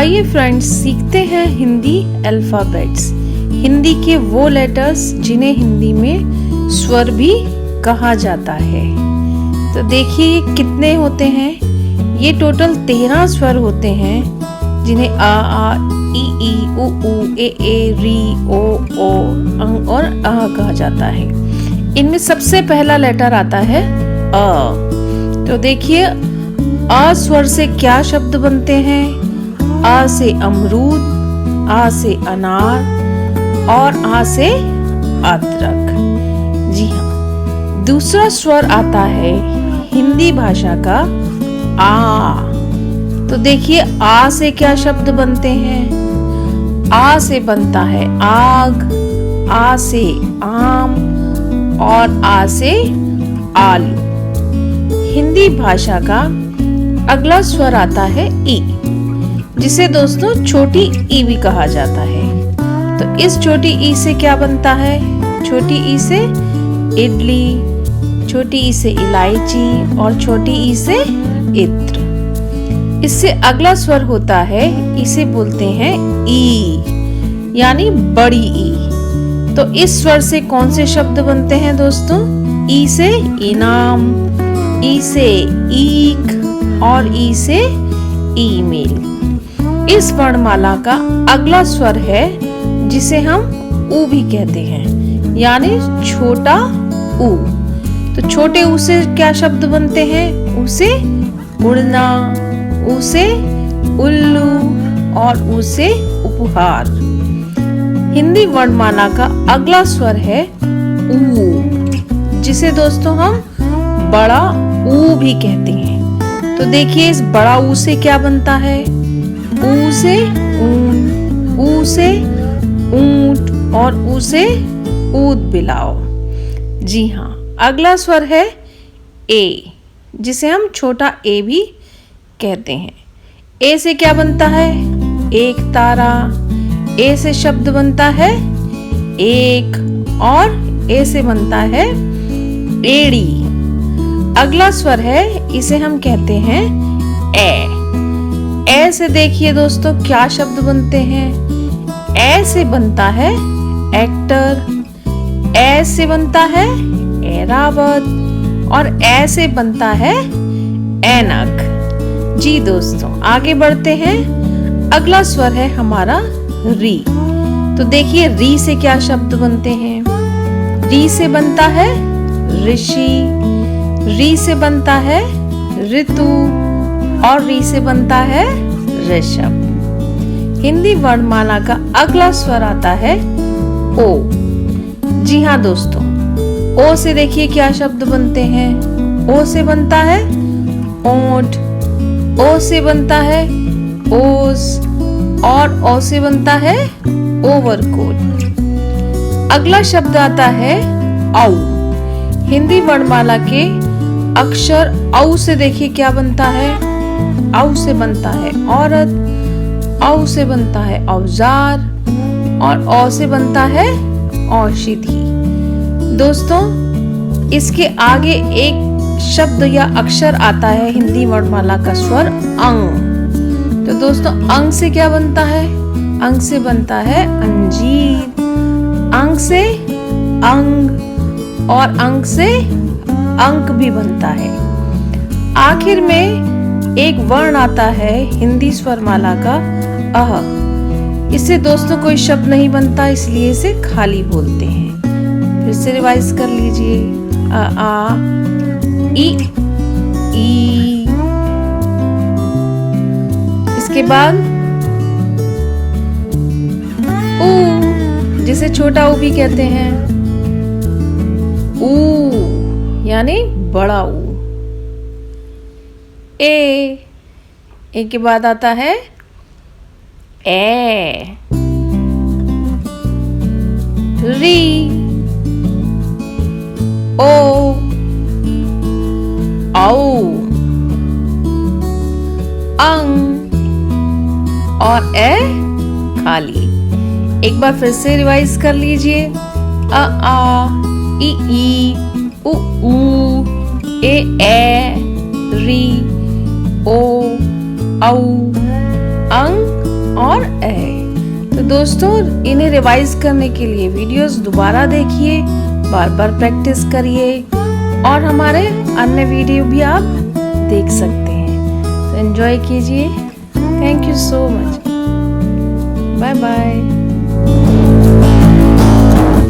आइए फ्रेंड्स, सीखते हैं हिंदी अल्फाबेट्स, हिंदी के वो लेटर्स जिन्हें हिंदी में स्वर भी कहा जाता है। तो देखिए कितने होते हैं। ये टोटल 13 स्वर होते हैं जिन्हें आ ई ई उ ए री ओ अंग और कहा जाता है। इनमें सबसे पहला लेटर आता है अ। तो देखिए अ स्वर से क्या शब्द बनते हैं। आ से अमरूद, आ से अनार और आ से अदरक। जी हाँ, दूसरा स्वर आता है हिंदी भाषा का आ। तो देखिए आ से क्या शब्द बनते हैं। आ से बनता है आग, आ से आम और आ से आलू। हिंदी भाषा का अगला स्वर आता है ई, जिसे दोस्तों छोटी ई भी कहा जाता है। तो इस छोटी ई से क्या बनता है। छोटी ई से इडली, छोटी ई से इलायची और छोटी ई से इत्र। इससे अगला स्वर होता है, इसे बोलते हैं ई, यानी बड़ी ई। तो इस स्वर से कौन से शब्द बनते हैं दोस्तों। ई से इनाम, ई से ईख और ई से ईमेल। इस वर्णमाला का अगला स्वर है जिसे हम ऊ भी कहते हैं, यानी छोटा ऊ। तो छोटे ऊ से क्या शब्द बनते हैं। ऊ से उड़ना, ऊ से उल्लू और ऊ से उपहार। हिंदी वर्णमाला का अगला स्वर है ऊ, जिसे दोस्तों हम बड़ा ऊ भी कहते हैं। तो देखिए इस बड़ा ऊ से क्या बनता है। ऊ से ऊन, ऊ से ऊंट और ऊ से ऊद बिलाओ। जी हाँ, अगला स्वर है ए, जिसे हम छोटा ए भी कहते हैं। ए से क्या बनता है। एक तारा। ए से शब्द बनता है एक और ए से बनता है एड़ी। अगला स्वर है, इसे हम कहते हैं ए। ए से देखिए दोस्तों क्या शब्द बनते हैं। ए से बनता है एक्टर, ए से बनता है एरावत और ए से बनता है ऐनक। जी दोस्तों, आगे बढ़ते हैं। अगला स्वर है हमारा री। तो देखिए री से क्या शब्द बनते हैं। री से बनता है ऋषि, री से बनता है ऋतु और री से बनता है ऋषभ। हिंदी वर्णमाला का अगला स्वर आता है ओ। जी हाँ दोस्तों, ओ से देखिए क्या शब्द बनते हैं। ओ से बनता है ओंठ, ओ से बनता है ओस और ओ से बनता है ओवरकोट। अगला शब्द आता है औ। हिंदी वर्णमाला के अक्षर औ से देखिए क्या बनता है। औ से बनता है औरत, औ से बनता है औजार और औ से बनता है औषधि। दोस्तों, इसके आगे एक शब्द या अक्षर आता है हिंदी वर्णमाला का स्वर अंग। तो दोस्तों अंग से क्या बनता है। अंग से बनता है अंजीर, अंग से अंग और अंग से अंक भी बनता है। आखिर में एक वर्ण आता है हिंदी स्वरमाला का अह। इससे दोस्तों कोई शब्द नहीं बनता, इसलिए इसे खाली बोलते हैं। फिर से रिवाइज कर लीजिए। आ ई ई। इसके बाद ऊ, जिसे छोटा ऊ भी कहते हैं। ऊ यानी बड़ा ऊ। ए के बाद आता है ए। री, ओ, औ, अंग और ए खाली। एक बार फिर से रिवाइज कर लीजिए। आ ई उ ए री ओ औ अंग और ए। तो दोस्तों इन्हें रिवाइज करने के लिए वीडियोस दोबारा देखिए, बार बार प्रैक्टिस करिए और हमारे अन्य वीडियो भी आप देख सकते हैं। तो एंजॉय कीजिए। Thank you so much. Bye bye.